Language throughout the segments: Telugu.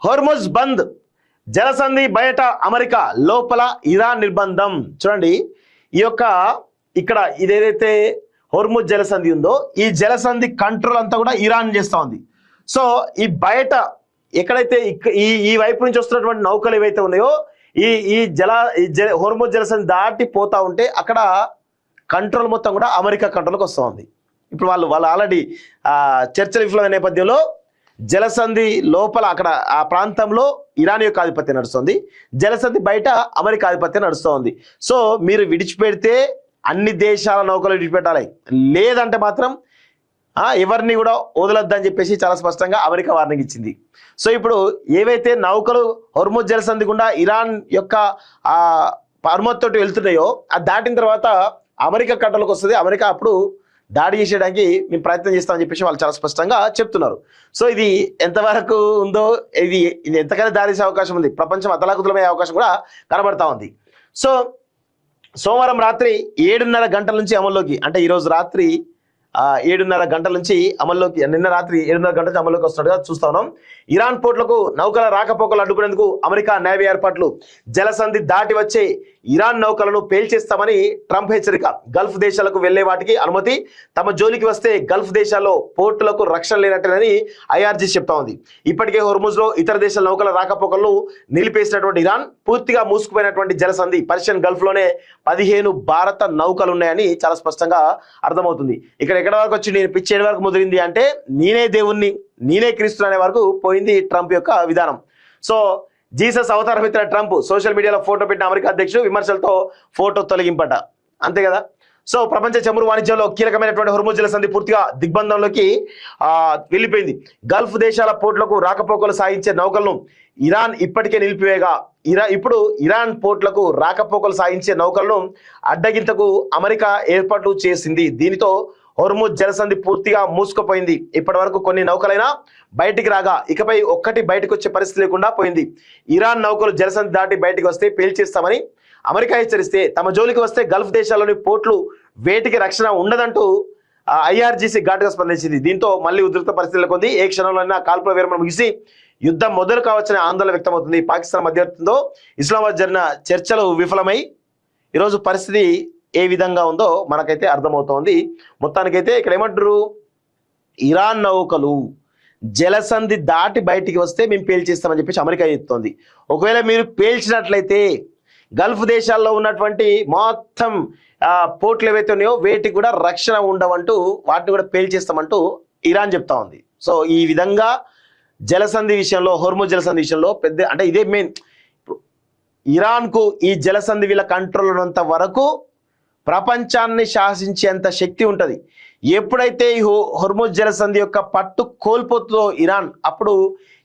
హోర్ముజ్ బంద్, జలసంధి బయట అమెరికా, లోపల ఇరాన్ నిర్బంధం. చూడండి, ఈ యొక్క ఇక్కడ ఇదేదైతే హోర్ముజ్ జలసంధి ఉందో ఈ జలసంధి కంట్రోల్ అంతా కూడా ఇరాన్ చేస్తూ ఉంది. సో ఈ బయట ఎక్కడైతే ఈ వైపు నుంచి వస్తున్నటువంటి నౌకలు ఏవైతే ఉన్నాయో ఈ హోర్ముజ్ జలసంధి దాటి పోతా ఉంటే అక్కడ కంట్రోల్ మొత్తం కూడా అమెరికా కంట్రోల్కి వస్తూ ఉంది. ఇప్పుడు వాళ్ళు ఆల్రెడీ చర్చల విఫలమైన నేపథ్యంలో జలసంధి లోపల అక్కడ ఆ ప్రాంతంలో ఇరాన్ యొక్క ఆధిపత్యం నడుస్తుంది, జలసంధి బయట అమెరికా ఆధిపత్యం నడుస్తుంది. సో మీరు విడిచిపెడితే అన్ని దేశాల నౌకలు విడిచిపెట్టాలి, లేదంటే మాత్రం ఎవరిని కూడా వదలొద్దని చెప్పేసి చాలా స్పష్టంగా అమెరికా వార్నింగ్ ఇచ్చింది. సో ఇప్పుడు ఏవైతే నౌకలు హోర్ముజ్ జలసంధి గుండా ఇరాన్ యొక్క అనుమతితోటి వెళ్తున్నాయో అది దాటిన తర్వాత అమెరికా కంట్రోల్కి వస్తుంది. అమెరికా అప్పుడు దాడి చేసేయడానికి మేము ప్రయత్నం చేస్తామని చెప్పేసి వాళ్ళు చాలా స్పష్టంగా చెప్తున్నారు. సో ఇది ఎంతవరకు ఉందో ఇది ఎంతకైనా దాడి చేసే అవకాశం ఉంది, ప్రపంచం అతలాకుతలమయ్యే అవకాశం కూడా కనబడతా ఉంది. సో సోమవారం రాత్రి 7:30 గంటల నుంచి అమల్లోకి, అంటే ఈరోజు రాత్రి 7:30 గంటల నుంచి అమల్లోకి, నిన్న రాత్రి 7:30 గంటల నుంచి అమల్లోకి వస్తున్నట్టుగా చూస్తా ఉన్నాం. ఇరాన్ పోర్టులకు నౌకల రాకపోకలు అడ్డుకునేందుకు అమెరికా నేవీ ఏర్పాట్లు, జలసంధి దాటి వచ్చే ఇరాన్ నౌకలను పేల్చేస్తామని ట్రంప్ హెచ్చరిక, గల్ఫ్ దేశాలకు వెళ్లే వాటికి అనుమతి, తమ జోలికి వస్తే గల్ఫ్ దేశాల్లో పోర్టులకు రక్షణ లేనట్టేనని ఐఆర్జీ చెప్తా ఉంది. ఇప్పటికే హోర్ముజ్ లో ఇతర దేశాల నౌకల రాకపోకలను నిలిపేసినటువంటి ఇరాన్ పూర్తిగా మూసుకుపోయినటువంటి జలసంధి పర్షియన్ గల్ఫ్ లోనే 15 భారత నౌకలు ఉన్నాయని చాలా స్పష్టంగా అర్థమవుతుంది. ఇక్కడ ఎక్కడ వరకు వచ్చి నేను పిచ్చేడు వరకు ముదిరింది అంటే నేనే దేవుణ్ణి నేనే క్రీస్తుని అనే వరకు పోయింది ట్రంప్ యొక్క విధానం. సో జీసస్ అవతారం ఎత్తిన ట్రంప్ సోషల్ మీడియాలో ఫోటో పెట్టిన అమెరికా అధ్యక్షుడు విమర్శలతో ఫోటో తొలగింపట, అంతే కదా. సో ప్రపంచ చమురు వాణిజ్యంలో కీలకమైనటువంటి హోర్ముజ్ జలసంధి పూర్తిగా దిగ్బంధంలోకి వెళ్ళిపోయింది. గల్ఫ్ దేశాల పోర్టులకు రాకపోకలు సాగించే నౌకలను ఇరాన్ ఇప్పటికే నిలిపివేగా ఇప్పుడు ఇరాన్ పోర్టులకు రాకపోకలు సాగించే నౌకలను అడ్డగింతకు అమెరికా ఏర్పాట్లు చేసింది. దీనితో హోర్ముజ్ జలసంధి పూర్తిగా మూసుకుపోయింది. ఇప్పటి వరకు కొన్ని నౌకలైనా బయటికి రాగా ఇకపై ఒక్కటి బయటకు వచ్చే పరిస్థితి లేకుండా పోయింది. ఇరాన్ నౌకలు జలసంధి దాటి బయటికి వస్తే పేల్చేస్తామని అమెరికా హెచ్చరిస్తే తమ జోలికి వస్తే గల్ఫ్ దేశాల్లోని పోర్టులు వేటికి రక్షణ ఉండదంటూ ఐఆర్జీసీ ఘాటుగా స్పందించింది. దీంతో మళ్ళీ ఉధృత పరిస్థితులకు ఉంది. ఏ క్షణంలోనైనా కాల్పుల విరమణ ముగిసి యుద్ధం మొదలు కావచ్చనే ఆందోళన వ్యక్తమవుతుంది. పాకిస్తాన్ మధ్యవర్తితో ఇస్లామాబాద్ జరిగిన చర్చలు విఫలమై ఈరోజు పరిస్థితి ఏ విధంగా ఉందో మనకైతే అర్థమవుతోంది. మొత్తానికైతే ఇక్కడ ఏమంటారు, ఇరాన్ నౌకలు జలసంధి దాటి బయటికి వస్తే మేము పేల్చేస్తామని చెప్పేసి అమెరికా చెప్తోంది. ఒకవేళ మీరు పేల్చినట్లయితే గల్ఫ్ దేశాల్లో ఉన్నటువంటి మొత్తం పోర్ట్లు ఏవైతే ఉన్నాయో వేటికి కూడా రక్షణ ఉండవంటూ వాటిని కూడా పేల్చేస్తామంటూ ఇరాన్ చెప్తా ఉంది. సో ఈ విధంగా జలసంధి విషయంలో, హోర్ముజ్ జలసంధి విషయంలో పెద్ద అంటే ఇదే మెయిన్. ఇరాన్కు ఈ జలసంధి వీళ్ళ కంట్రోల్ ఉన్నంత వరకు ప్రపంచాన్ని శాసించేంత శక్తి ఉంటుంది. ఎప్పుడైతే ఈ హోర్ముజ్ జలసంధి యొక్క పట్టు కోల్పోతుందో ఇరాన్, అప్పుడు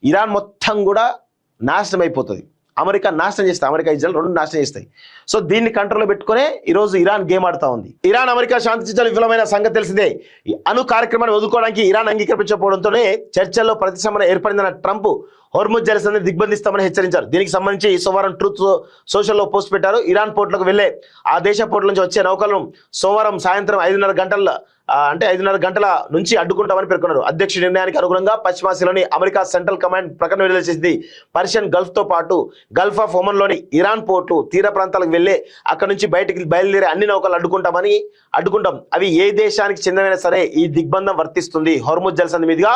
ఇరాన్ మొత్తం కూడా నాశనం అయిపోతుంది. అమెరికా నాశనం చేస్తాయి, అమెరికా ఇజ్రాయెల్ రెండు నాశనం చేస్తాయి. సో దీన్ని కంట్రోల్లో పెట్టుకునే ఈరోజు ఇరాన్ గేమ్ ఆడుతూ ఉంది. ఇరాన్ అమెరికా శాంతి చర్చలు విఫలమైన సంగతి తెలిసిందే. అణు కార్యక్రమాన్ని వదులుకోవడానికి ఇరాన్ అంగీకరించకపోవడంతోనే చర్చల్లో ప్రతిష్టంభన ఏర్పడిందన్న ట్రంప్ హోర్ముజ్ జలసంధిని దిగ్బంధిస్తామని హెచ్చరించారు. దీనికి సంబంధించి సోమవారం ట్రూత్ సోషల్లో పోస్ట్ పెట్టారు. ఇరాన్ పోర్టులకు వెళ్లే ఆ దేశ పోర్టుల నుంచి వచ్చే నౌకలను సోమవారం సాయంత్రం 5:30 గంటల నుంచి అడ్డుకుంటామని పేర్కొన్నారు. అధ్యక్షుడి నిర్ణయానికి అనుగుణంగా పశ్చిమాసియాలోని అమెరికా సెంట్రల్ కమాండ్ ప్రకటన విడుదల చేసింది. పర్షియన్ గల్ఫ్ తో పాటు గల్ఫ్ ఆఫ్ ఒమన్ లోని ఇరాన్ పోర్టు తీర ప్రాంతాలకు వెళ్లే అక్కడ నుంచి బయటికి బయలుదేరే అన్ని నౌకలు అడ్డుకుంటాం. అవి ఏ దేశానికి చెందినైనా సరే ఈ దిగ్బంధం వర్తిస్తుంది. హోర్ముజ్ జలసంధి మీదుగా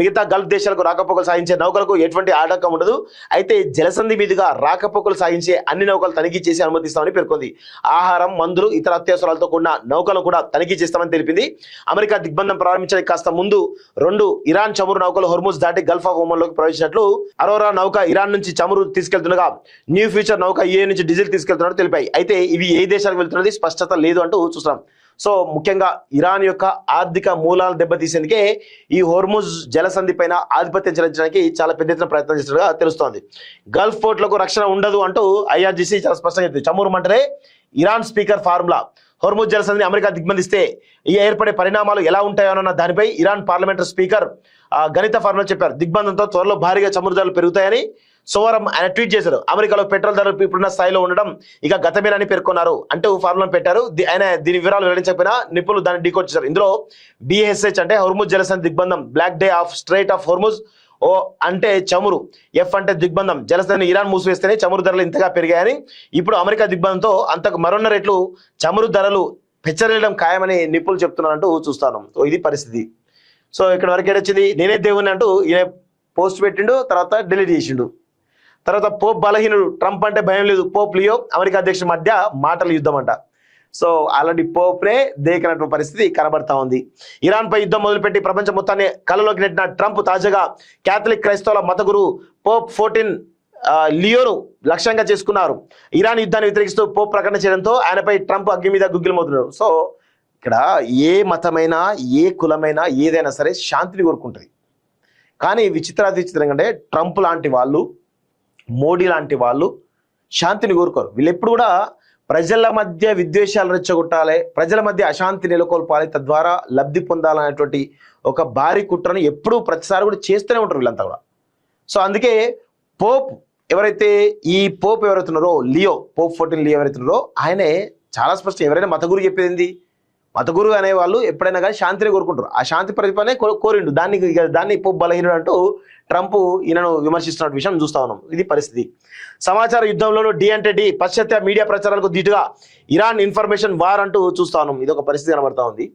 మిగతా గల్ఫ్ దేశాలకు రాకపోకలు సాగించే నౌకలకు ఎటువంటి ఆటంకం ఉండదు. అయితే జలసంధి మీదుగా రాకపోకలు సాగించే అన్ని నౌకలు తనిఖీ చేసి అనుమతిస్తామని పేర్కొంది. ఆహారం, మందులు, ఇతర అత్యవసరాలతో కూడిన నౌకలను కూడా తనిఖీ చేస్తామని తెలిపింది. అమెరికా దిగ్బంధం ప్రారంభించడానికి కాస్త ముందు 2 ఇరాన్ చమురు నౌకలు హోర్ముజ్ దాటి గల్ఫ్ ఆఫ్ ఒమన్ లోకి ప్రవేశించినట్లు అరోరా నౌక ఇరాన్ నుంచి చమురు తీసుకెళ్తుండగా న్యూ ఫ్యూచర్ నౌక యుఏ నుంచి డీజిల్ తీసుకెళ్తున్నట్టు తెలిపాయి. అయితే ఇవి ఏ దేశాలకు వెళ్తున్నది స్పష్టత లేదు అంటూ చూస్తున్నాం. సో ముఖ్యంగా ఇరాన్ యొక్క ఆర్థిక మూలాలు దెబ్బతీసేందుకే ఈ హోర్ముజ్ జలసంధి పైన ఆధిపత్యం చెలాయించడానికి చాలా పెద్ద ఎత్తున ప్రయత్నం చేస్తున్నట్టుగా తెలుస్తోంది. గల్ఫ్ పోర్టులకు రక్షణ ఉండదు అంటూ ఐఆర్జీసీ చాలా స్పష్టంగా చెప్తుంది. చమురు మంటరే ఇరాన్ స్పీకర్ ఫార్ములా. హోర్ముజ్ జలసంధిని అమెరికా దిగ్బంధిస్తే ఈ ఏర్పడే పరిణామాలు ఎలా ఉంటాయోనన్న దానిపై ఇరాన్ పార్లమెంటరీ స్పీకర్ గణిత ఫార్ములా చెప్పారు. దిగ్బంధంతో త్వరలో భారీగా చమురు ధరలు పెరుగుతాయని సోమవారం ఆయన ట్వీట్ చేశారు. అమెరికాలో పెట్రోల్ ధరలు ఇప్పుడున్న స్థాయిలో ఉండడం ఇక గతమేనని పేర్కొన్నారు. అంటే ఫార్ములా పెట్టారు. ఆయన దీని వివరాలు వెల్లడించకపోయినా నిపుణులు దాన్ని డీకోడ్ చేశారు. ఇందులో BSH అంటే హోర్ముజ్ జలసంధి దిగ్బంధం, blockade of strait of Hormuz, O అంటే చమురు, ఎఫ్ అంటే దిగ్బంధం. జలసంధిని ఇరాన్ మూసివేస్తేనే చమురు ధరలు ఇంతగా పెరిగాయని, ఇప్పుడు అమెరికా దిగ్బంధంతో అంతకు మరొన్న రెట్లు చమురు ధరలు పెచ్చరేయడం ఖాయమని నిపుణులు చెప్తున్నారంటూ చూస్తాను. సో ఇది పరిస్థితి. సో ఇక్కడ వరకు ఏడొచ్చింది, నేనే దేవుని అంటూ ఈయన పోస్ట్ పెట్టిండు, తర్వాత డిలీట్ చేసిండు. తర్వాత పోప్ బలహీనుడు, ట్రంప్ అంటే భయం లేదు, పోప్ లియో అమెరికా అధ్యక్షుడి మధ్య మాటల యుద్ధం అంట. సో ఆల్రెడీ పోప్నే దేకినటువంటి పరిస్థితి కనబడతా ఉంది. ఇరాన్ పై యుద్ధం మొదలుపెట్టి ప్రపంచం మొత్తాన్ని కళ్ళలోకి నెట్టిన ట్రంప్ తాజాగా క్యాథలిక్ క్రైస్తవుల మత గురువు పోప్ 14 లియోను లక్ష్యంగా చేసుకున్నారు. ఇరాన్ యుద్ధాన్ని వ్యతిరేకిస్తూ పోప్ ప్రకటన చేయడంతో ఆయనపై ట్రంప్ అగ్గి మీద గుగ్గిలమవుతున్నారు. సో ఇక్కడ ఏ మతమైనా ఏ కులమైనా ఏదైనా సరే శాంతిని కోరుకుంటుంది. కానీ విచిత్రంగా అంటే ట్రంప్ లాంటి వాళ్ళు, మోడీ లాంటి వాళ్ళు శాంతిని కోరుకోరు. వీళ్ళు ఎప్పుడు కూడా ప్రజల మధ్య విద్వేషాలు రెచ్చగొట్టాలి, ప్రజల మధ్య అశాంతి నెలకొల్పాలి, తద్వారా లబ్ధి పొందాలనేటువంటి ఒక భారీ కుట్రను ఎప్పుడూ ప్రతిసారి కూడా చేస్తూనే ఉంటారు వీళ్ళంతా కూడా. సో అందుకే పోప్ ఎవరైతే ఉన్నారో లియో, పోప్ 14 లియో ఎవరైతే ఉన్నారో ఆయనే చాలా స్పష్టం. ఎవరైనా మత గురు చెప్పేది, మత గురువు అనే వాళ్ళు ఎప్పుడైనా కానీ శాంతిని కోరుకుంటారు. ఆ శాంతి ప్రతిపాదనే కోరిండు. దాన్ని పోప్ బలహీనుడు అంటూ ట్రంప్ ఈయనను విమర్శిస్తున్న విషయం చూస్తా ఉన్నాం. ఇది పరిస్థితి. సమాచార యుద్ధంలోనూ డి అంటే డి, పాశ్చాత్య మీడియా ప్రచారాలకు ధీటుగా ఇరాన్ ఇన్ఫర్మేషన్ వార్ అంటూ చూస్తా ఉన్నాం. ఇది ఒక పరిస్థితి కనబడతా ఉంది.